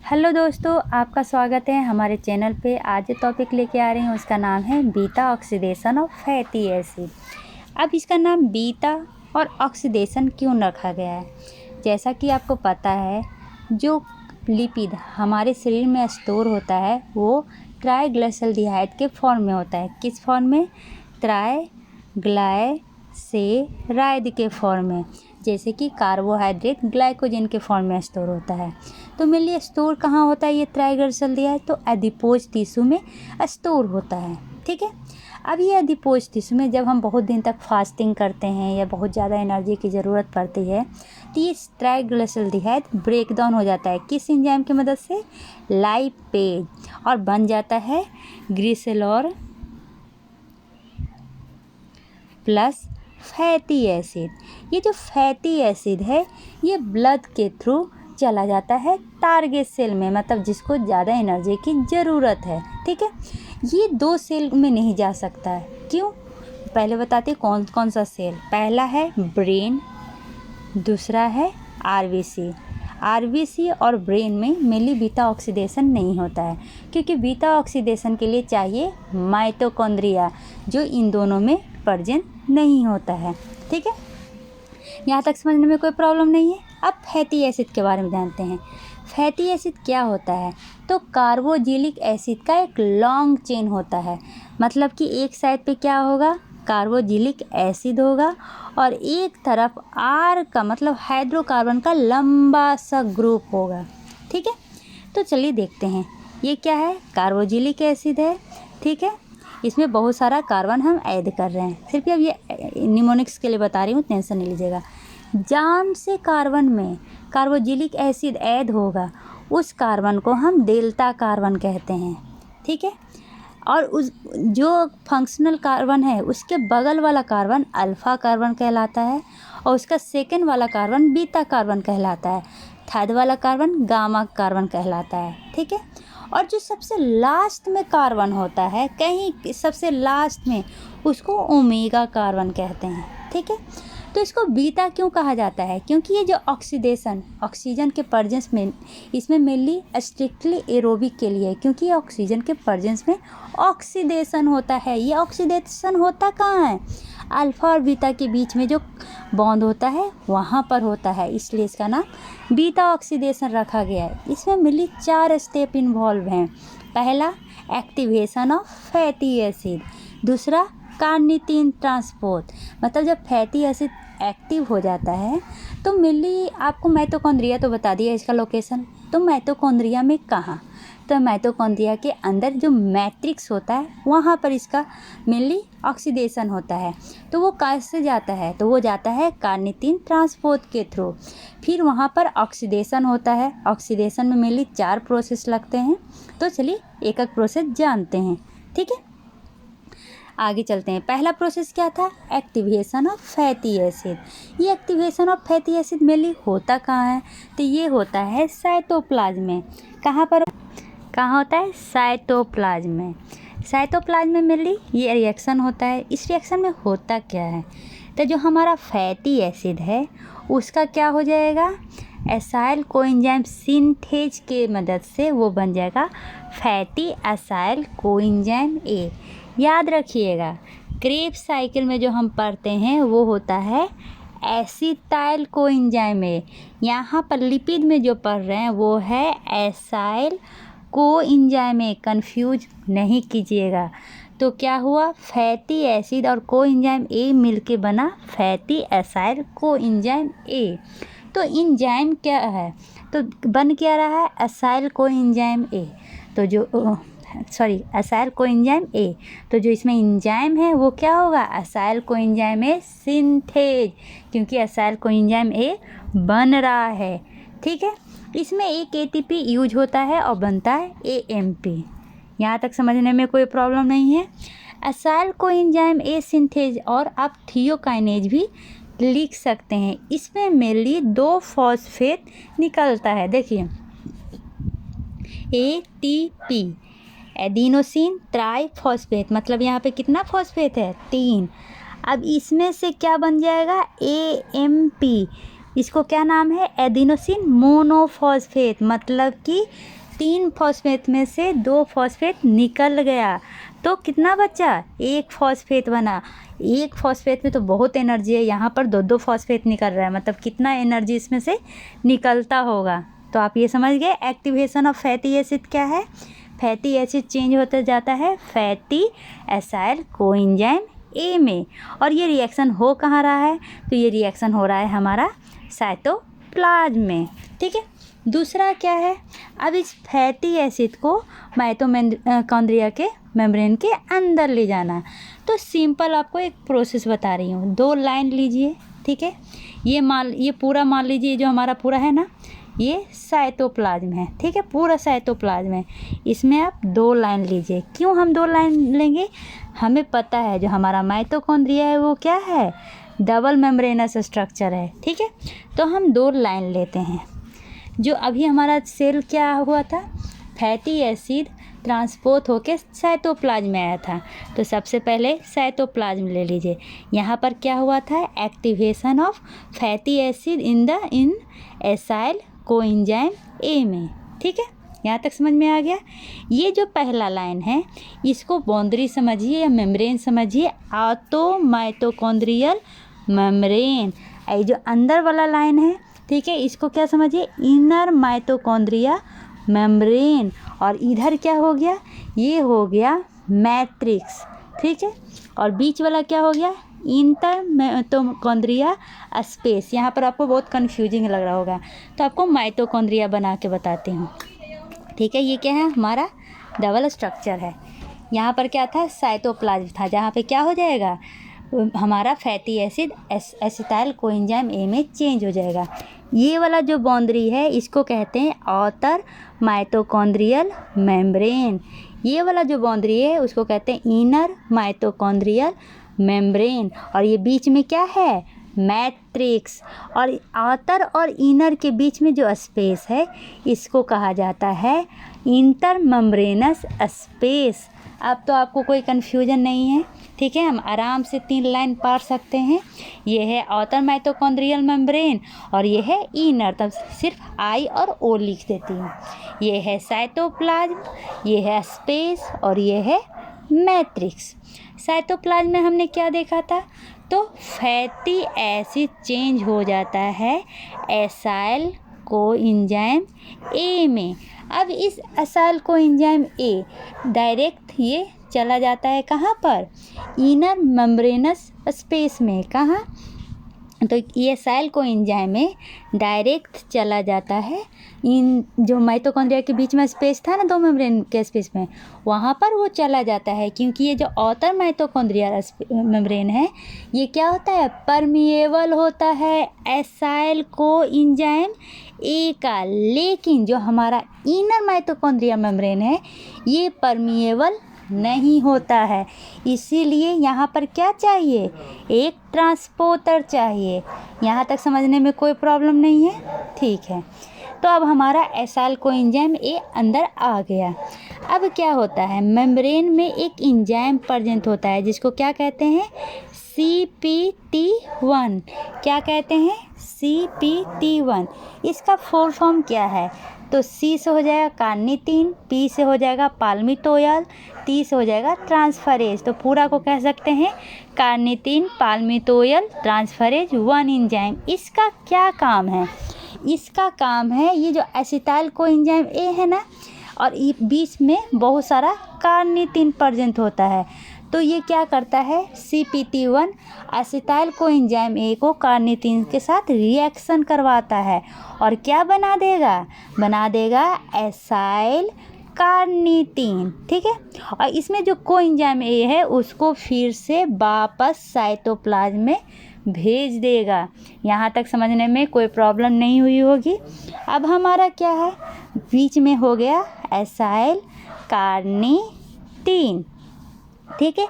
Hello दोस्तों, आपका स्वागत है हमारे चैनल पे। आज जो टॉपिक लेके आ रही हूँ उसका नाम है beta oxidation of fatty acid. अब इसका नाम बीटा और ऑक्सीडेशन क्यों रखा गया है? जैसा कि आपको पता है, जो लिपिड हमारे शरीर में स्टोर होता है वो ट्राइग्लिसराइड के फॉर्म में होता है। किस फॉर्म में? ट्राइग्लिसराइड के फॉर्म में। जैसे कि कार्बोहाइड्रेट ग्लाइकोजन के फॉर्म में स्टोर होता है। तो मेनली स्टोर कहाँ होता है ये ट्राइग्लिसराइड? तो एडिपोज टिश्यू में स्टोर होता है। ठीक है। अब ये एडिपोज टिश्यू में जब हम बहुत दिन तक फास्टिंग करते हैं या बहुत ज़्यादा एनर्जी की ज़रूरत पड़ती है तो ये ट्राइग्लिसराइड ब्रेक डाउन हो जाता है। किस एंजाइम की मदद से? लाइपेज, और बन जाता है ग्लिसरॉल प्लस फैटी एसिड। ये जो फैटी एसिड है ये ब्लड के थ्रू चला जाता है टारगेट सेल में, मतलब जिसको ज़्यादा एनर्जी की ज़रूरत है। ठीक है। ये दो सेल में नहीं जा सकता है। क्यों? पहले बताते हैं कौन कौन सा सेल। पहला है ब्रेन, दूसरा है आरबीसी और ब्रेन में मेनली बीटा ऑक्सीडेशन नहीं होता है, क्योंकि बीटा ऑक्सीडेशन के लिए चाहिए माइटोकॉन्ड्रिया, जो इन दोनों में प्रेजेंट नहीं होता है। ठीक है। यहाँ तक समझने में कोई प्रॉब्लम नहीं है। अब फैटी एसिड के बारे में जानते हैं। फैटी एसिड क्या होता है? तो कार्बोक्सिलिक एसिड का एक लॉन्ग चेन होता है। मतलब कि एक साइड पे क्या होगा? कार्बोक्सिलिक एसिड होगा और एक तरफ आर का मतलब हाइड्रोकार्बन का लंबा सा ग्रुप होगा। ठीक है। तो चलिए देखते हैं ये क्या है। कार्बोक्सिलिक एसिड है। ठीक है। इसमें बहुत सारा कार्बन हम ऐड कर रहे हैं। सिर्फ अब ये निमोनिक्स के लिए बता रही हूँ, टेंशन नहीं लीजिएगा। जौन से कार्बन में कार्बोक्सिलिक एसिड ऐड होगा उस कार्बन को हम डेल्टा कार्बन कहते हैं। ठीक है। और उस जो फंक्शनल कार्बन है उसके बगल वाला कार्बन अल्फ़ा कार्बन कहलाता है और उसका सेकंड वाला कार्बन बीटा कार्बन कहलाता है। थर्ड वाला कार्बन गामा कार्बन कहलाता है। ठीक है। और जो सबसे लास्ट में कार्बन होता है, कहीं सबसे लास्ट में, उसको ओमेगा कार्बन कहते हैं। ठीक है। तो इसको बीटा क्यों कहा जाता है? क्योंकि ये जो ऑक्सीडेशन ऑक्सीजन के प्रेजेंस में, इसमें मेनली स्ट्रिक्टली एरोबिक के लिए है, क्योंकि ये ऑक्सीजन के प्रेजेंस में ऑक्सीडेशन होता है। ये ऑक्सीडेशन होता कहाँ है? अल्फ़ा और बीटा के बीच में जो बॉन्ड होता है वहाँ पर होता है, इसलिए इसका नाम बीटा ऑक्सीडेशन रखा गया है। इसमें मेनली 4 स्टेप इन्वॉल्व हैं। पहला, एक्टिवेशन ऑफ फैटी एसिड। दूसरा, कार्निटीन ट्रांसपोर्ट, मतलब जब फैटी एसिड एक्टिव हो जाता है तो मेनली आपको माइटोकॉन्ड्रिया तो बता दिया इसका लोकेशन। तो माइटोकॉन्ड्रिया में कहाँ? तो माइटोकॉन्ड्रिया के अंदर जो मैट्रिक्स होता है वहाँ पर इसका मेनली ऑक्सीडेशन होता है। तो वो कैसे जाता है? तो वो जाता है कार्निटीन ट्रांसपोर्ट के थ्रू। फिर वहाँ पर ऑक्सीडेशन होता है। ऑक्सीडेशन में मेनली 4 प्रोसेस लगते हैं। तो चलिए एक एक प्रोसेस जानते हैं। ठीक है। आगे चलते हैं। पहला प्रोसेस क्या था? Activation of fatty acid. ये activation of fatty acid mainly होता कहाँ है? तो ये होता है साइटोप्लाज्म में। कहाँ पर? कहाँ होता है? साइटोप्लाज्म में। साइटोप्लाज्म में मेनली ये रिएक्शन होता है। इस रिएक्शन में होता क्या है? तो जो हमारा फैटी एसिड है उसका क्या हो जाएगा? एसाइल कोएंजाइम सिंथेज के मदद से वो बन जाएगा फैटी एसाइल कोएंजाइम ए। याद रखिएगा, क्रेब्स साइकिल में जो हम पढ़ते हैं वो होता है एसिटाइल कोएंजाइम ए। यहाँ पर लिपिड में जो पढ़ रहे हैं वो है एसाइल कोएंजाइम ए। कन्फ्यूज नहीं कीजिएगा। तो क्या हुआ? फैटी एसिड और कोएंजाइम ए मिलके बना फैटी एसाइल कोएंजाइम ए। तो एंजाइम क्या है? तो बन क्या रहा है? एसाइल कोएंजाइम ए। तो जो एसाइल कोएंजाइम ए। तो जो इसमें एंजाइम है वो क्या होगा? एसाइल कोएंजाइम ए सिंथेज, क्योंकि एसाइल कोएंजाइम ए बन रहा है। ठीक है। इसमें एक एटीपी यूज होता है और बनता है एएमपी। यहाँ तक समझने में कोई प्रॉब्लम नहीं है। एसाइल कोएंजाइम ए सिंथेज, और आप थियोकाइनेज भी लिख सकते हैं। इसमें मेनली 2 फॉस्फेट निकलता है। देखिए, एटीपी एडिनोसिन ट्राइफॉस्फेट, मतलब यहाँ पे कितना फॉस्फेट है? 3। अब इसमें से क्या बन जाएगा? एएमपी, इसको क्या नाम है? एडिनोसिन मोनोफॉस्फेट, मतलब कि 3 फॉस्फेट में से 2 फॉस्फेट निकल गया तो कितना बचा? 1 फॉस्फेट बना। 1 फॉस्फेट में तो बहुत एनर्जी है, यहाँ पर 2 फॉस्फेट निकल रहा है, मतलब कितना एनर्जी इसमें से निकलता होगा। तो आप ये समझ गए एक्टिवेशन ऑफ फैटी एसिड क्या है। फैटी एसिड चेंज होते जाता है फैटी एसाइल कोएंजाइम ए में, और ये रिएक्शन हो कहाँ रहा है? तो ये रिएक्शन हो रहा है हमारा साइटोप्लाज्म में, ठीक है। दूसरा क्या है? अब इस फैटी एसिड को माइटोकॉन्ड्रिया के मेम्ब्रेन के अंदर ले जाना। तो सिंपल आपको एक प्रोसेस बता रही हूँ, 2 लाइन लीजिए, ठीक है। ये पूरा मान लीजिए, जो हमारा पूरा है ना, ये साइटोप्लाज्म है, ठीक है, पूरा साइटोप्लाज्म है। इसमें आप 2 लाइन लीजिए। क्यों हम 2 लाइन लेंगे? हमें पता है जो हमारा माइटोकॉन्ड्रिया है वो क्या है? डबल मेम्ब्रेनस स्ट्रक्चर है, ठीक है। तो हम 2 लाइन लेते हैं। जो अभी हमारा सेल क्या हुआ था? फैटी एसिड ट्रांसपोर्ट होके साइटोप्लाज्म में आया था, तो सबसे पहले साइटोप्लाज्म ले लीजिए। यहाँ पर क्या हुआ था? Activation of fatty acid in acyl coenzyme ए में, ठीक है। यहाँ तक समझ में आ गया? ये जो पहला लाइन है इसको बाउंड्री समझिए या मेम्ब्रेन समझिए, ऑटो माइटोकॉन्ड्रियल मेम्ब्रेन। ये जो अंदर वाला लाइन है, ठीक है, इसको क्या समझिए? Inner mitochondria membrane. और इधर क्या हो गया? ये हो गया मैट्रिक्स, ठीक है। और बीच वाला क्या हो गया? Inter mitochondria space. यहाँ पर आपको बहुत कन्फ्यूजिंग लग रहा होगा, तो आपको माइटोकॉन्ड्रिया बना के बताती हूँ, ठीक है। ये क्या है? हमारा डबल स्ट्रक्चर है। यहाँ पर क्या था? साइटोप्लाज्म था, जहाँ पे क्या हो जाएगा? हमारा fatty acid acetyl coenzyme A में चेंज हो जाएगा। ये वाला जो बाउंड्री है इसको कहते हैं आउटर माइटोकॉन्ड्रियल मेम्ब्रेन। ये वाला जो बाउंड्री है उसको कहते हैं इनर माइटोकॉन्ड्रियल मेम्ब्रेन। और ये बीच में क्या है? मैट्रिक्स। और आउटर और इनर के बीच में जो स्पेस है इसको कहा जाता है इंटर मेम्ब्रेनस स्पेस। अब तो आपको कोई कन्फ्यूजन नहीं है, ठीक है। हम आराम से 3 लाइन पढ़ सकते हैं। ये है आउटर माइटोकॉन्ड्रियल मेम्ब्रेन और ये है इनर, तब सिर्फ आई और ओ लिख देती हूँ। ये है साइटोप्लाज्म, ये है स्पेस और ये है मैट्रिक्स। साइटोप्लाज्म में हमने क्या देखा था? तो फैटी एसिड चेंज हो जाता है एसाइल कोएंजाइम ए में। अब इस एसाइल कोएंजाइम ए डायरेक्ट ये चला जाता है कहाँ पर? इनर मेम्ब्रेनस स्पेस में। कहाँ? तो ये एसाइल कोएंजाइम में डायरेक्ट चला जाता है इन जो माइटोकॉन्ड्रिया के बीच में स्पेस था ना, 2 मेम्ब्रेन के स्पेस में, वहाँ पर वो चला जाता है। क्योंकि ये जो आउटर माइटोकॉन्ड्रिया मेम्ब्रेन है ये क्या होता है? परमिएबल होता है एसाइल कोएंजाइम ए का। लेकिन जो हमारा इनर माइटोकॉन्ड्रिया मेम्ब्रेन है ये परमिएबल नहीं होता है। इसीलिए यहाँ पर क्या चाहिए? एक ट्रांसपोर्टर चाहिए। यहाँ तक समझने में कोई प्रॉब्लम नहीं है? ठीक है। तो अब हमारा एसाइल कोएंजाइम ए अंदर आ गया। अब क्या होता है? मेम्ब्रेन में एक एंजाइम प्रेजेंट होता है जिसको क्या कहते हैं? CPT1। क्या कहते हैं? CPT1। इसका फुल फॉर्म क्या है? तो C से हो जाएगा कार्निटिन, P से हो जाएगा पाल्मिटोयल, T से हो जाएगा ट्रांसफरेज। तो पूरा को कह सकते हैं कार्निटिन पाल्मिटोयल ट्रांसफरेज 1 एंजाइम। इसका क्या काम है? इसका काम है ये जो एसिटाइल कोएंजाइम ए है ना, और बीच में बहुत सारा कार्निटिन प्रेजेंट होता है। तो ये क्या करता है? CPT1 एसिटाइल कोएंजाइम ए को कार्निटिन के साथ रिएक्शन करवाता है और क्या बना देगा? बना देगा एसाइल कार्निटिन, ठीक है। और इसमें जो कोएंजाइम ए है उसको फिर से वापस साइटोप्लाज्म में भेज देगा। यहाँ तक समझने में कोई प्रॉब्लम नहीं हुई होगी। अब हमारा क्या है? बीच में हो गया एसाइल कार्निटिन, ठीक है।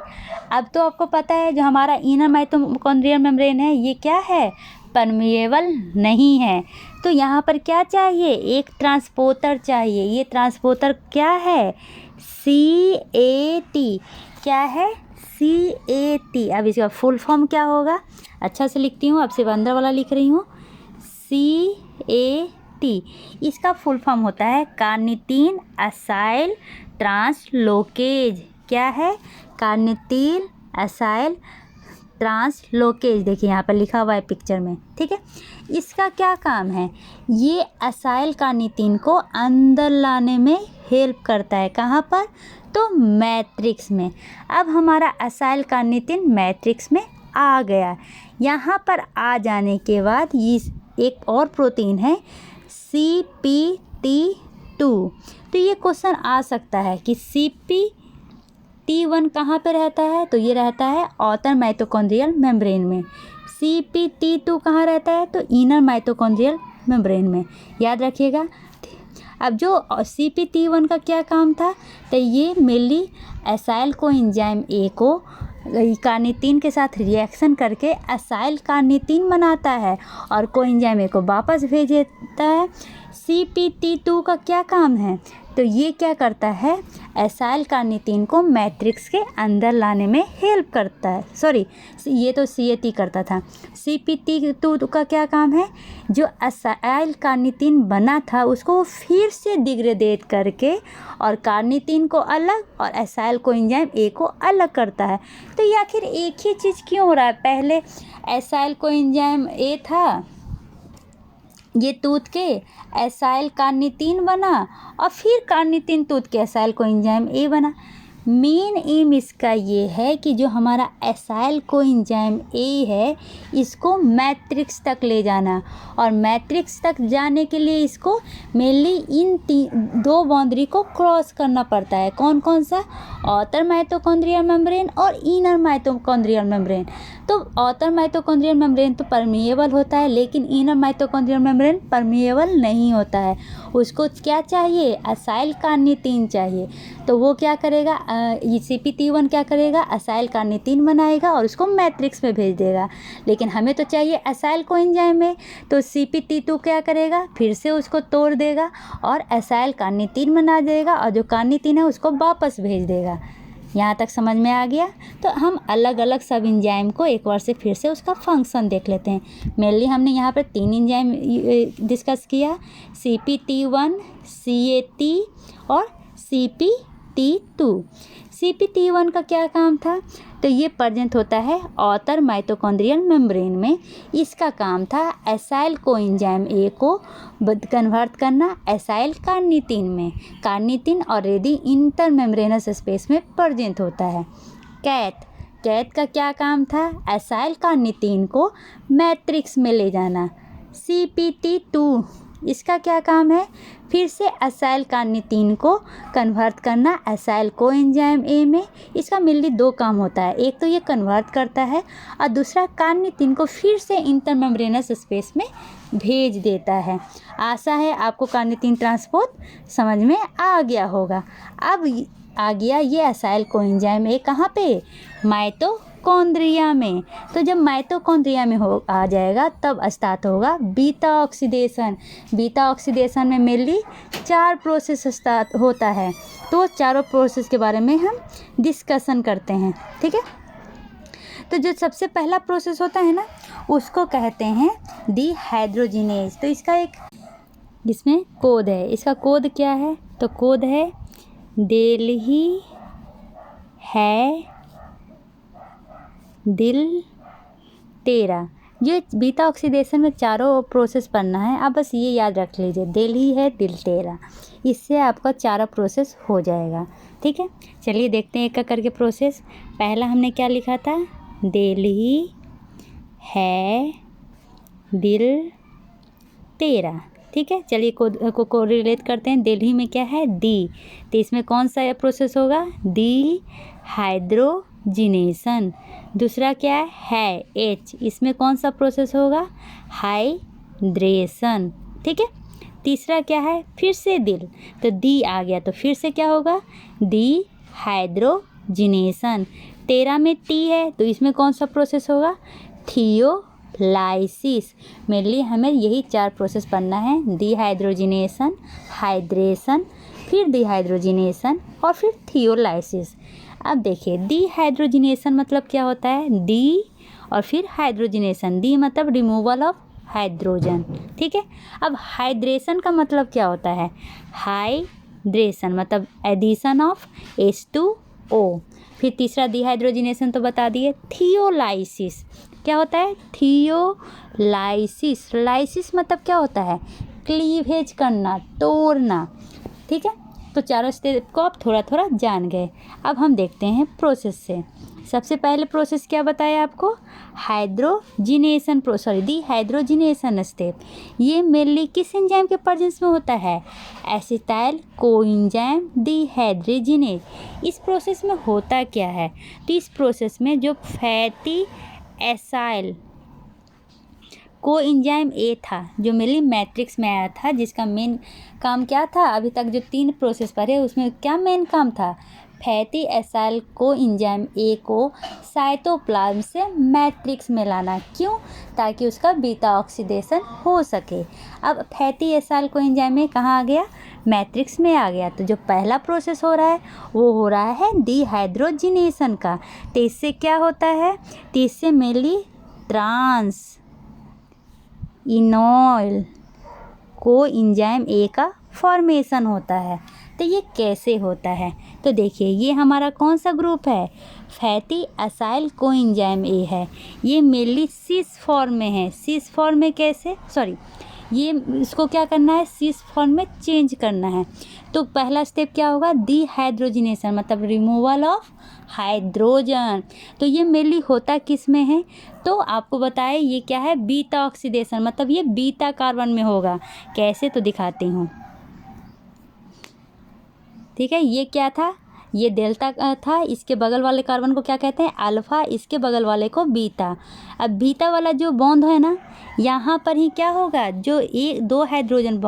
अब तो आपको पता है जो हमारा इनर माइटोकॉन्ड्रियल मेम्ब्रेन है ये क्या है? परमिएबल नहीं है। तो यहाँ पर क्या चाहिए? एक ट्रांसपोर्टर चाहिए। ये ट्रांसपोर्टर क्या है? CAT। क्या है? CAT। अब इसका फुल फॉर्म क्या होगा? अच्छा से लिखती हूँ, अब सिर्फ अंदर वाला लिख रही हूँ। CAT, इसका फुल फॉर्म होता है कार्निटीन असाइल ट्रांसलोकेज। क्या है? Carnitine acyl translocase. देखिए यहाँ पर लिखा हुआ है पिक्चर में, ठीक है। इसका क्या काम है? ये असाइल कार्निटीन को अंदर लाने में हेल्प करता है। कहाँ पर? तो मैट्रिक्स में। अब हमारा असाइल कार्निटीन मैट्रिक्स में आ गया। यहाँ पर आ जाने के बाद ये एक और प्रोटीन है CPT2। तो ये क्वेश्चन आ सकता है कि CPT1 कहाँ पे रहता है? तो ये रहता है आउटर माइटोकॉन्ड्रियल मेम्ब्रेन में। CPT2 कहाँ रहता है? तो इनर माइटोकॉन्ड्रियल मेम्ब्रेन में। याद रखिएगा। अब जो CPT1 का क्या काम था? तो ये मेनली असाइल कोएंजाइम A को कार्निटीन के साथ रिएक्शन करके असाइल कार्निटीन बनाता है और कोएंजाइम A को वापस भेज देता है। CPT2 का क्या काम है? तो ये क्या करता है? असाइल कार्निटीन को मैट्रिक्स के अंदर लाने में हेल्प करता है। सॉरी, ये तो CAT करता था। CPT2 का क्या काम है? जो असाइल कार्निटीन बना था उसको फिर से डिग्रेडेट करके और कार्निटीन को अलग और असाइल कोएंजाइम A को अलग करता है। तो ये आखिर एक ही चीज़ क्यों हो रहा है? पहले असाइल कोएंजाइम A था, ये टूट के असाइल कार्निटीन बना और फिर कार्निटीन टूट के असाइल कोएंजाइम A बना। मेन एम इसका ये है कि जो हमारा असाइल कोएंजाइम A है इसको मैट्रिक्स तक ले जाना, और मैट्रिक्स तक जाने के लिए इसको मेनली इन दो बाउंड्री को क्रॉस करना पड़ता है। कौन कौन सा? आउटर माइटोकॉन्ड्रियल मेम्ब्रेन और इनर माइटोकॉन्ड्रियल मेम्ब्रेन। तो आउटर माइटोकॉन्ड्रियल मेम्ब्रेन तो परमिएबल होता है, लेकिन इनर माइटोकॉन्ड्रियल मेम्ब्रेन परमिएबल नहीं होता है। उसको क्या चाहिए? असाइल कार्निटीन चाहिए। तो वो क्या करेगा? ये CPT1 क्या करेगा? असाइल कार्निटीन बनाएगा और उसको मैट्रिक्स में भेज देगा। लेकिन हमें तो चाहिए असाइल कोएंजाइम में, तो CPT2 क्या करेगा? फिर से उसको तोड़ देगा और असाइल कार्निटीन बना देगा और जो कार्निटीन है उसको वापस भेज देगा। यहाँ तक समझ में आ गया? तो हम अलग अलग सब एंजाइम को एक बार से फिर से उसका फंक्शन देख लेते हैं। मेनली हमने यहाँ पर 3 एंजाइम डिस्कस किया, CPT1, CAT और CPT2। CPT1 का क्या काम था? तो ये प्रेजेंट होता है आउटर माइटोकॉन्ड्रियल मेम्ब्रेन में। इसका काम था असाइल कोएंजाइम A को कन्वर्ट करना असाइल कार्निटीन में। Carnitine already inter membranes space में प्रेजेंट होता है। कैट का क्या काम था? असाइल कार्निटीन को मैट्रिक्स में ले जाना। CPT2 इसका क्या काम है? फिर से असाइल कार्निटीन को कन्वर्ट करना असाइल कोएंजाइम A में। इसका मेनली 2 काम होता है, एक तो ये कन्वर्ट करता है और दूसरा कार्निटीन को फिर से इंटरमेम्ब्रेनस स्पेस में भेज देता है। आशा है आपको कार्निटीन ट्रांसपोर्ट समझ में आ गया होगा। अब आ गया ये असाइल कोएंजाइम A कहाँ पे? माइटोकॉन्ड्रिया में। तो जब माइटोकॉन्ड्रिया में आ जाएगा तब स्टार्ट होगा बीटा ऑक्सीडेशन। बीटा ऑक्सीडेशन में मेनली 4 प्रोसेस स्टार्ट होता है। तो चारों प्रोसेस के बारे में हम डिस्कशन करते हैं, ठीक है। तो जो सबसे पहला प्रोसेस होता है ना उसको कहते हैं डिहाइड्रोजिनेज। तो इसका एक इसमें कोड है। इसका कोड क्या है? तो कोड है दिल है दिल तेरा। ये बीटा ऑक्सीडेशन में चारों प्रोसेस पढ़ना है, आप बस ये याद रख लीजिए, दिल है दिल तेरा। इससे आपका चारों प्रोसेस हो जाएगा, ठीक है। चलिए देखते हैं एक एक करके प्रोसेस। पहला हमने क्या लिखा था? दिल है दिल तेरा, ठीक है। चलिए को रिलेट करते हैं। दिल में क्या है? डी। तो इसमें कौन सा प्रोसेस होगा? डिहाइड्रोजिनेशन। दूसरा क्या है? एच। इसमें कौन सा प्रोसेस होगा? हाइड्रेशन, ठीक है। तीसरा क्या है? फिर से दिल, तो डी आ गया तो फिर से क्या होगा? डिहाइड्रोजिनेशन। 13 में टी है तो इसमें कौन सा प्रोसेस होगा? थियोलाइसिस। मेनली हमें यही 4 प्रोसेस पढ़ना है, डिहाइड्रोजिनेशन, हाइड्रेशन, फिर डिहाइड्रोजिनेशन और फिर थियोलाइसिस। अब देखिए डिहाइड्रोजिनेशन मतलब क्या होता है? डी और फिर हाइड्रोजिनेशन। डी मतलब रिमूवल ऑफ हाइड्रोजन। ठीक है, अब हाइड्रेशन का मतलब क्या होता है? हाइड्रेशन मतलब एडिशन ऑफ H2O। फिर तीसरा डिहाइड्रोजिनेशन तो बता दिए। थियोलाइसिस क्या होता है? थियोलाइसिस, लाइसिस मतलब क्या होता है? क्लीवेज करना, तोड़ना। ठीक है, तो चारों स्टेप को आप थोड़ा थोड़ा जान गए। अब हम देखते हैं प्रोसेस से। सबसे पहले प्रोसेस क्या बताया आपको? Hydrogenation dehydrogenation step. ये मेनली किस एंजाइम के प्रेजेंस में होता है? Acetyl coenzyme dehydrogenase. इस प्रोसेस में होता क्या है? तो इस प्रोसेस में जो फैटी एसाइल कोएंजाइम ए था, जो मेनली मैट्रिक्स में आया था, जिसका मेन काम क्या था? अभी तक जो 3 प्रोसेस पढ़े उसमें क्या मेन काम था? फैटी एसाइल कोएंजाइम ए को साइटोप्लाज्म से मैट्रिक्स में लाना। क्यों? ताकि उसका बीटा ऑक्सीडेशन हो सके। अब फैटी एसाइल कोएंजाइम ए कहाँ आ गया? मैट्रिक्स में आ गया। तो जो पहला प्रोसेस हो रहा है वो हो रहा है डिहाइड्रोजिनेशन का। तो इससे क्या होता है? तो इससे mainly trans enol coenzyme A का फॉर्मेशन होता है। तो ये कैसे होता है? तो देखिए, ये हमारा कौन सा ग्रुप है? फैटी एसाइल कोएंजाइम ए है। ये मेनली सिस फॉर्म में है। सिस फॉर्म में कैसे? ये इसको क्या करना है? सिस फॉर्म में चेंज करना है। तो पहला स्टेप क्या होगा? डिहाइड्रोजिनेशन मतलब रिमूवल ऑफ हाइड्रोजन। तो ये मेनली होता किस में है? तो आपको बताए ये क्या है? बीटा ऑक्सीडेशन मतलब ये बीटा कार्बन में होगा। कैसे? तो दिखाती हूँ। ठीक है, ये क्या था? ये डेल्टा था। इसके बगल वाले कार्बन को क्या कहते हैं? अल्फ़ा। इसके बगल वाले को बीटा। अब बीटा वाला जो बॉन्ड है ना, यहाँ पर ही क्या होगा? जो 2 हाइड्रोजन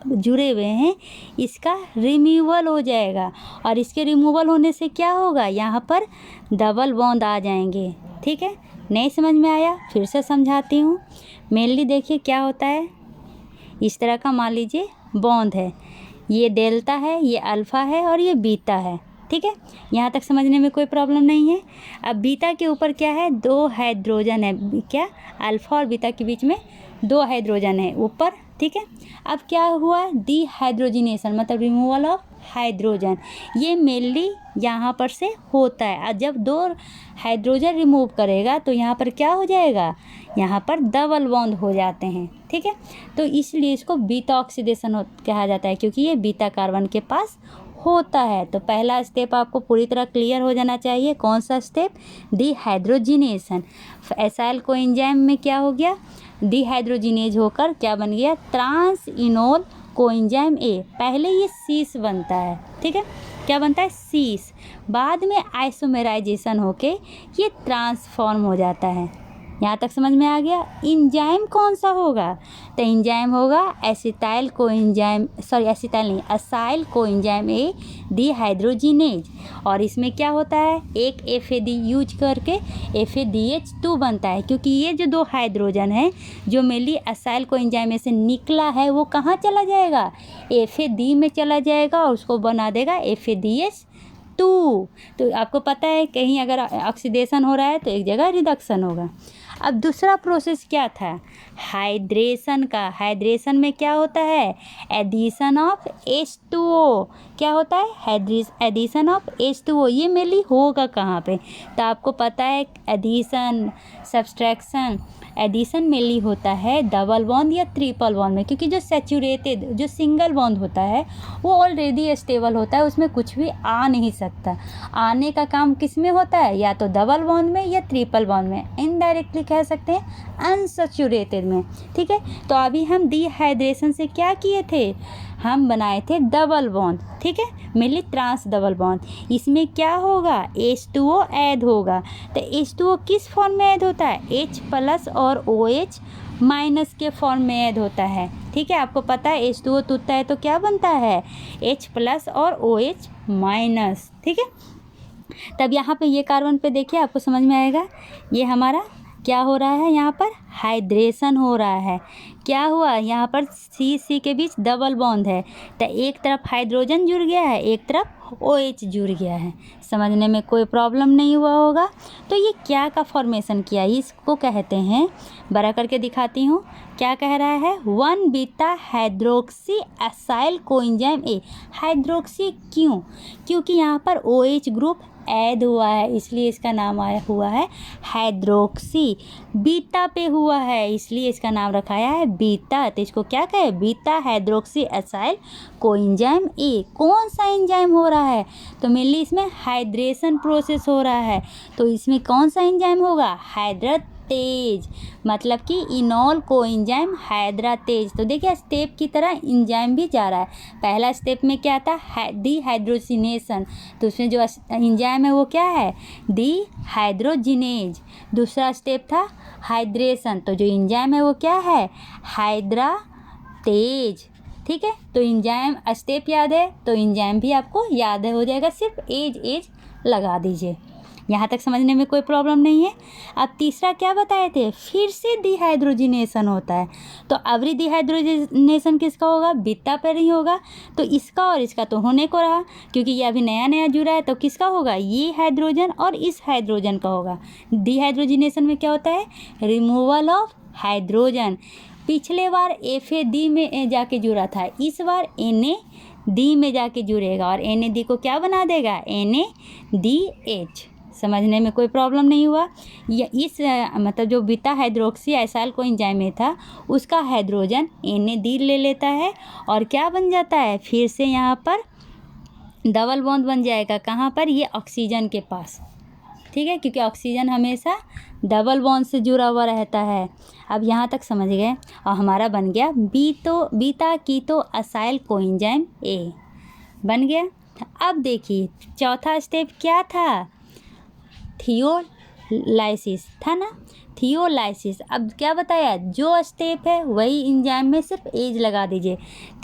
जुड़े हुए हैं, इसका रिमूवल हो जाएगा। और इसके रिमूवल होने से क्या होगा? यहाँ पर डबल बॉन्ड आ जाएंगे। ठीक है, नहीं समझ में आया? फिर से समझाती हूँ। मेनली देखिए क्या होता है। इस तरह का मान लीजिए बॉन्ड है। ये डेल्टा है, ये अल्फ़ा है और ये बीटा है। ठीक है, यहाँ तक समझने में कोई प्रॉब्लम नहीं है। अब बीटा के ऊपर क्या है? 2 हाइड्रोजन है। क्या? अल्फ़ा और बीटा के बीच में 2 हाइड्रोजन है ऊपर। ठीक है, अब क्या हुआ? डिहाइड्रोजिनेशन मतलब रिमूवल ऑफ हाइड्रोजन। ये मेनली यहाँ पर से होता है। और जब 2 हाइड्रोजन रिमूव करेगा तो यहाँ पर क्या हो जाएगा? यहाँ पर डबल बॉन्ड हो जाते हैं। ठीक है, तो इसलिए इसको बीटा ऑक्सीडेशन कहा जाता है, क्योंकि ये बीटा कार्बन के पास होता है। तो पहला स्टेप आपको पूरी तरह क्लियर हो जाना चाहिए। कौन सा स्टेप? डिहाइड्रोजिनेशन। एसाइल कोएंजाइम में क्या हो गया? डिहाइड्रोजिनेज होकर क्या बन गया? Trans enol coenzyme A. पहले ये सीस बनता है। ठीक है, क्या बनता है? सीस। बाद में आइसोमेराइजेशन होके ये ट्रांसफॉर्म हो जाता है। यहाँ तक समझ में आ गया? एंजाइम कौन सा होगा? तो एंजाइम होगा एसिटाइल कोएंजाइम ए डिहाइड्रोजिनेज। और इसमें क्या होता है? एक FAD यूज करके FADH2 बनता है, क्योंकि ये जो 2 हाइड्रोजन है जो मेनली एसाइल कोएंजाइम में से निकला है, वो कहाँ चला जाएगा? FAD में चला जाएगा और उसको बना देगा FADH2। तो आपको पता है कहीं अगर ऑक्सीडेशन हो रहा है तो एक जगह रिडक्शन होगा। अब दूसरा प्रोसेस क्या था? हाइड्रेशन का। हाइड्रेशन में क्या होता है? Addition of H2O। क्या होता है? Addition of H2O। ये मेनली होगा कहाँ पे? तो आपको पता है एडिशन, सब्सट्रैक्शन। एडिशन मेनली होता है डबल बॉन्ड या ट्रिपल बॉन्ड में, क्योंकि जो सैचुरेटेड जो सिंगल बॉन्ड होता है वो ऑलरेडी स्टेबल होता है, उसमें कुछ भी आ नहीं सकता। आने का काम किस में होता है? या तो डबल बॉन्ड में या ट्रिपल बॉन्ड में, इनडायरेक्टली कह सकते हैं अनसैचुरेटेड में। ठीक है, तो अभी हम डिहाइड्रेशन से क्या किए थे? हम बनाए थे डबल बॉन्ड। ठीक है, मेनली ट्रांस डबल बॉन्ड। इसमें क्या होगा? H2O ऐड होगा। तो H2O किस फॉर्म में ऐड होता है? H+ और OH- के फॉर्म में ऐड होता है। ठीक है, आपको पता है H2O टूटता है तो क्या बनता है? H+ और OH-। ठीक है, तब यहाँ पे ये कार्बन पे देखिए, आपको समझ में आएगा ये हमारा क्या हो रहा है? यहाँ पर हाइड्रेशन हो रहा है। क्या हुआ, यहाँ पर C के बीच डबल बॉन्ड है, तो एक तरफ हाइड्रोजन जुड़ गया है, एक तरफ OH जुड़ गया है। समझने में कोई प्रॉब्लम नहीं हुआ होगा। तो ये क्या का फॉर्मेशन किया, इसको कहते हैं, बड़ा करके दिखाती हूँ। क्या कह रहा है, 1 बीटा हाइड्रोक्सी एसाइल कोएंजाइम ए। हाइड्रोक्सी क्यों, क्योंकि यहाँ पर OH ग्रुप ऐड हुआ है, इसलिए इसका नाम आया हुआ है हाइड्रोक्सी। बीटा पे हुआ है, इसलिए इसका नाम रखाया है बीटा। तो इसको क्या कहे, बीटा हाइड्रोक्सी एसाइल कोएंजाइम ए। कौन सा एंजाइम हो रहा है, तो मेनली इसमें हाइड्रेशन प्रोसेस हो रहा है। तो इसमें कौन सा एंजाइम होगा, हाइड्रेटेज, मतलब कि इनॉल कोएंजाइम हाइड्रेटेज। तो देखिए स्टेप की तरह एंजाइम भी जा रहा है। पहला स्टेप में क्या था, डीहाइड्रोजिनेशन, तो उसमें जो एंजाइम है वो क्या है, डीहाइड्रोजिनेज। दूसरा स्टेप था हाइड्रेशन, तो जो एंजाइम है वो क्या है, हाइड्रेटेज। ठीक है, तो एंजाइम स्टेप याद है तो एंजाइम भी आपको याद हो जाएगा, सिर्फ एज लगा दीजिए। यहाँ तक समझने में कोई प्रॉब्लम नहीं है। अब तीसरा क्या बताए थे, फिर से डिहाइड्रोजिनेशन होता है। तो अवरी डिहाइड्रोजिनेशन किसका होगा, बीटा पर ही होगा। तो इसका और इसका तो होने को रहा, क्योंकि ये अभी नया नया जुड़ा है, तो किसका होगा, ये हाइड्रोजन और इस हाइड्रोजन का होगा। डिहाइड्रोजिनेशन में क्या होता है, रिमूवल ऑफ हाइड्रोजन। पिछले बार FAD में जाके जुड़ा था, इस बार NAD में जाके जुड़ेगा और NAD को क्या बना देगा, NADH। समझने में कोई प्रॉब्लम नहीं हुआ। या इस मतलब जो बीटा हाइड्रोक्सी एसाइल कोएंजाइम में था, उसका हाइड्रोजन NAD ले लेता है और क्या बन जाता है, फिर से यहाँ पर डबल बॉन्ड बन जाएगा। कहाँ पर, ये ऑक्सीजन के पास। ठीक है, क्योंकि ऑक्सीजन हमेशा डबल बॉन्ड से जुड़ा हुआ रहता है। अब यहाँ तक समझ गए, और हमारा बन गया beta keto acyl coenzyme A बन गया। अब देखिए चौथा स्टेप क्या था, थियोलाइसिस था ना, थियोलाइसिस। अब क्या बताया, जो स्टेप है वही एंजाइम में सिर्फ एज लगा दीजिए,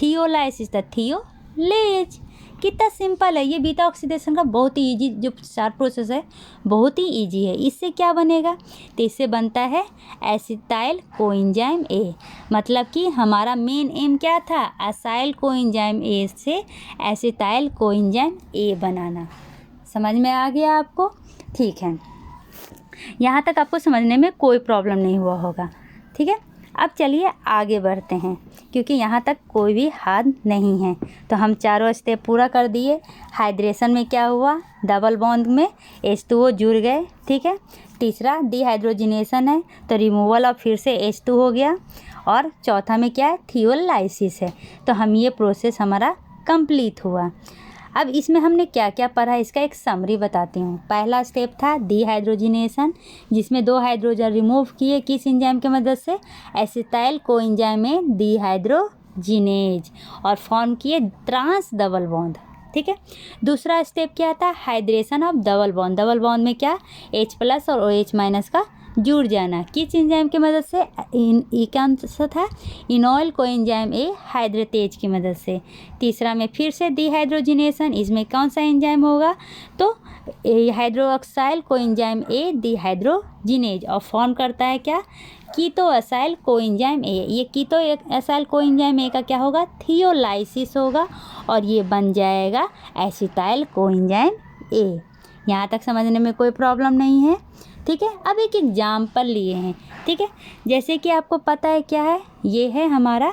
थियोलाइसिस था थियोलेज। कितना सिंपल है, ये बीटा ऑक्सीडेशन का बहुत ही इजी जो शार्ट प्रोसेस है, बहुत ही इजी है। इससे क्या बनेगा, तो इससे बनता है एसिटाइल कोएंजाइम ए। मतलब कि हमारा मेन एम क्या था, एसाइल कोएंजाइम ए से एसिटाइल कोएंजाइम ए बनाना। समझ में आ गया आपको, ठीक है। यहाँ तक आपको समझने में कोई प्रॉब्लम नहीं हुआ होगा, ठीक है। अब चलिए आगे बढ़ते हैं, क्योंकि यहाँ तक कोई भी हार्ड नहीं है। तो हम चारों स्टेप पूरा कर दिए। हाइड्रेशन में क्या हुआ, डबल बॉन्ड में H2O जुड़ गए, ठीक है। तीसरा डिहाइड्रोजिनेशन है, तो रिमूवल और फिर से H2 हो गया। और चौथा में क्या है, थियोलाइसिस है। तो हम ये प्रोसेस हमारा कंप्लीट हुआ। अब इसमें हमने क्या क्या पढ़ा, इसका एक समरी बताती हूँ। पहला स्टेप था डिहाइड्रोजिनेशन, जिसमें 2 हाइड्रोजन रिमूव किए किस एंजाइम की मदद से, एसिटाइल कोएंजाइम में डिहाइड्रोजिनेज, और फॉर्म किए ट्रांस डबल बॉन्ड, ठीक है। दूसरा स्टेप क्या था, hydration of double bond. Double bond में क्या, H+ और OH- का जुड़ जाना, किस एंजाइम की मदद से, कौन सा था, इनॉल कोएंजाइम ए हाइड्रेटेज की मदद से। तीसरा में फिर से डिहाइड्रोजिनेशन, इसमें कौन सा एंजाइम होगा, तो हाइड्रोक्साइल कोएंजाइम ए डिहाइड्रोजिनेज, और फॉर्म करता है क्या, कीटो एसाइल कोएंजाइम ए। ये कीटो एसाइल कोएंजाइम ए का क्या होगा, थियोलाइसिस होगा, और ये बन जाएगा एसिटाइल कोएंजाइम ए। यहाँ तक समझने में कोई प्रॉब्लम नहीं है, ठीक है। अब एक एग्जाम्पल लिए हैं, ठीक है। जैसे कि आपको पता है क्या है, ये है हमारा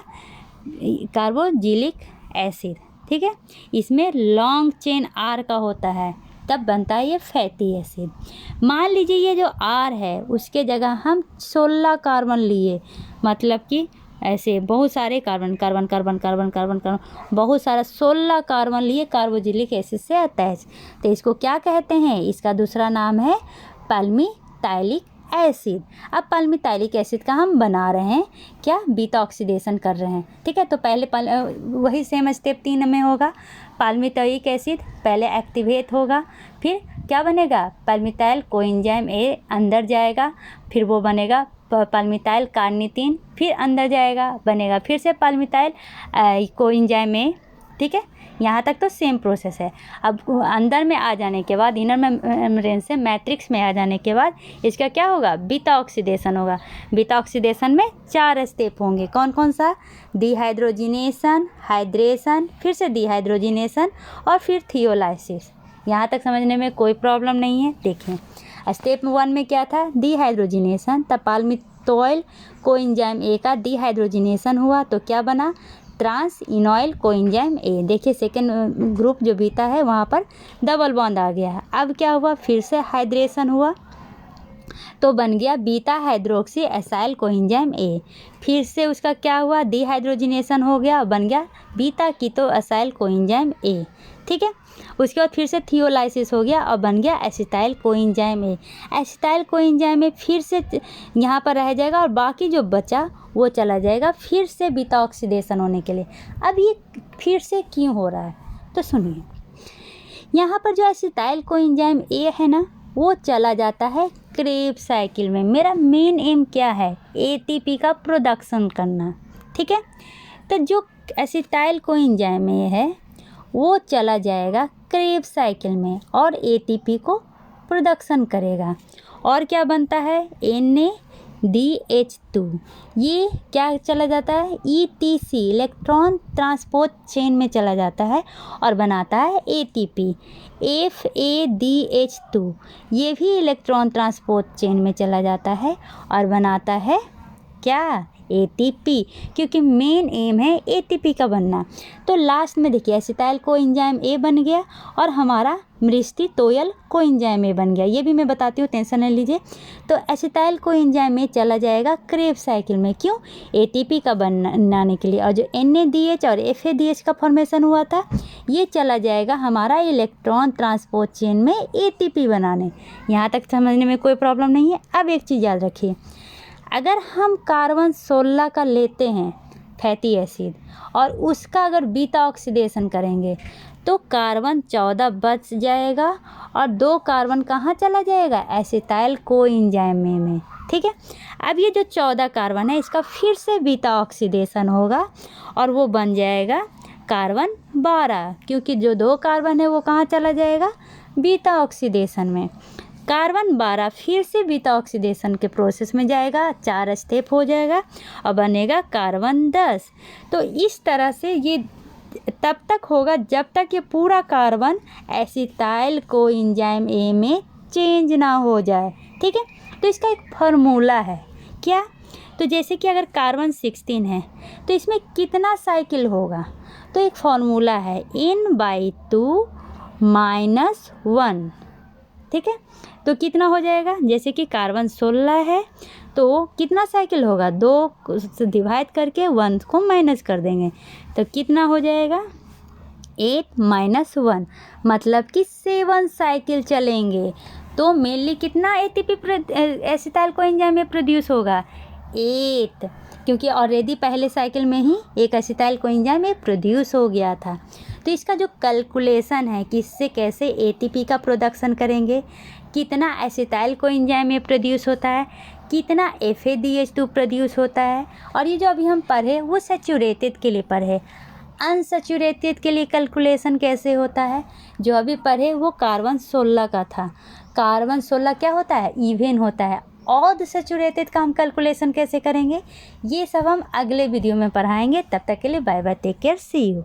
कार्बोक्सिलिक एसिड, ठीक है। इसमें लॉन्ग चेन R का होता है, तब बनता है ये फैटी एसिड। मान लीजिए ये जो R है उसके जगह हम 16 कार्बन लिए, मतलब कि ऐसे बहुत सारे carbon carbon carbon carbon carbon carbon बहुत सारा 16 कार्बन लिए कार्बोक्सिलिक एसिड से अटैच। तो इसको क्या कहते हैं, इसका दूसरा नाम है पैल्मिटाइलिक एसिड। अब पैल्मिटाइलिक एसिड का हम बना रहे हैं क्या, बीटा ऑक्सीडेशन कर रहे हैं, ठीक है। तो पहले वही सेम स्टेप 3 में होगा। पैल्मिटाइलिक एसिड पहले एक्टिवेट होगा, फिर क्या बनेगा, पैल्मिटाइल कोएंजाइम ए अंदर जाएगा, फिर वो बनेगा पैल्मिटाइल कार्निटीन, फिर अंदर जाएगा बनेगा फिर से पैल्मिटाइल कोएंजाइम ए, ठीक है। यहाँ तक तो सेम प्रोसेस है। अब अंदर में आ जाने के बाद, इनर मेम्ब्रेन से मैट्रिक्स में आ जाने के बाद इसका क्या होगा, बीटा ऑक्सीडेशन होगा। बीटा ऑक्सीडेशन में 4 स्टेप होंगे। कौन कौन सा, डिहाइड्रोजिनेशन, हाइड्रेशन, फिर से डिहाइड्रोजिनेशन और फिर थियोलाइसिस। यहाँ तक समझने में कोई प्रॉब्लम नहीं है। देखें, स्टेप 1 में क्या था, डिहाइड्रोजिनेशन, तब पाल्मितोइल कोएंजाइम ए का डिहाइड्रोजिनेशन हुआ तो क्या बना, ट्रांस इनॉइल कोएंजाइम ए। देखिए सेकेंड ग्रुप जो बीटा है वहाँ पर डबल बॉन्ड आ गया है। अब क्या हुआ, फिर से हाइड्रेशन हुआ तो बन गया बीटा हाइड्रोक्सी एसाइल कोएंजाइम ए। फिर से उसका क्या हुआ, डिहाइड्रोजिनेशन हो गया, बन गया beta keto acyl coenzyme A. ठीक है, उसके बाद फिर से थियोलाइसिस हो गया और बन गया acetyl coenzyme A. Acetyl coenzyme A फिर से यहाँ पर रह जाएगा और बाकी जो बचा वो चला जाएगा फिर से बीटा ऑक्सीडेशन होने के लिए। अब ये फिर से क्यों हो रहा है, तो सुनिए, यहाँ पर जो एसिटाइल कोएंजाइम ए है ना, वो चला जाता है क्रेब्स साइकिल में। मेरा मेन एम क्या है, एटीपी का प्रोडक्शन करना। ठीक है, तो जो एसिटाइल कोएंजाइम ए है वो चला जाएगा क्रेब्स साइकिल में और एटीपी को प्रोडक्शन करेगा। और क्या बनता है, NADH2। ये क्या चला जाता है, ETC इलेक्ट्रॉन ट्रांसपोर्ट चेन में चला जाता है और बनाता है ATP। FADH2 ये भी इलेक्ट्रॉन ट्रांसपोर्ट चेन में चला जाता है और बनाता है क्या, ATP, क्योंकि मेन एम है ATP का बनना। तो लास्ट में देखिए एसिटाइल कोएंजाइम ए बन गया और हमारा मृष्टितोयल कोएंजाइम ए बन गया। ये भी मैं बताती हूँ, टेंशन नहीं लीजिए। तो एसिटाइल कोएंजाइम ए चला जाएगा क्रेब्स साइकिल में, क्यों, ATP का बनाने के लिए। और जो NADH और FADH का फॉर्मेशन हुआ था ये चला जाएगा हमारा इलेक्ट्रॉन ट्रांसपोर्ट चेन में ATP बनाने। यहाँ तक समझने में कोई प्रॉब्लम नहीं है। अब एक चीज़ याद रखिए, अगर हम कार्बन 16 का लेते हैं फैटी एसिड और उसका अगर बीटा ऑक्सीडेशन करेंगे तो कार्बन 14 बच जाएगा और 2 कार्बन कहाँ चला जाएगा, एसिटाइल कोएंजाइम में। ठीक है, अब ये जो 14 कार्बन है इसका फिर से बीटा ऑक्सीडेशन होगा और वो बन जाएगा कार्बन 12, क्योंकि जो 2 कार्बन है वो कहाँ चला जाएगा, बीटा ऑक्सीडेशन में। कार्बन 12 फिर से बीटा ऑक्सीडेशन के प्रोसेस में जाएगा, 4 स्टेप हो जाएगा और बनेगा कार्बन 10। तो इस तरह से ये तब तक होगा जब तक ये पूरा कार्बन एसिटाइल कोएंजाइम ए में चेंज ना हो जाए। ठीक है, तो इसका एक फार्मूला है क्या, तो जैसे कि अगर कार्बन 16 है तो इसमें कितना साइकिल होगा, तो एक फार्मूला है N/2 - 1। ठीक है, तो कितना हो जाएगा, जैसे कि कार्बन 16 है तो कितना साइकिल होगा, 2 से डिवाइड करके 1 को माइनस कर देंगे तो कितना हो जाएगा, 8 - 1, मतलब कि 7 साइकिल चलेंगे। तो मेनली कितना ATP एसिटाइल कोएंजाइम में प्रोड्यूस होगा, 8, क्योंकि ऑलरेडी पहले साइकिल में ही एक एसिटाइल कोएंजाइम में प्रोड्यूस हो गया था। तो इसका जो कैलकुलेशन है कि इससे कैसे ATP का प्रोडक्शन करेंगे, कितना एसिटाइल कोएंजाइम में प्रोड्यूस होता है, कितना FADH2 प्रोड्यूस होता है, और ये जो अभी हम पढ़े वो सैचुरेटेड के लिए पढ़े। अनसैचुरेटेड के लिए कैलकुलेशन कैसे होता है, जो अभी पढ़े वो कार्बन 16 का था। कार्बन 16 क्या होता है, इवेन होता है। ऑड सैचुरेटेड का हम कैलकुलेशन कैसे करेंगे, ये सब हम अगले वीडियो में पढ़ाएंगे। तब तक के लिए bye bye, take care, see you.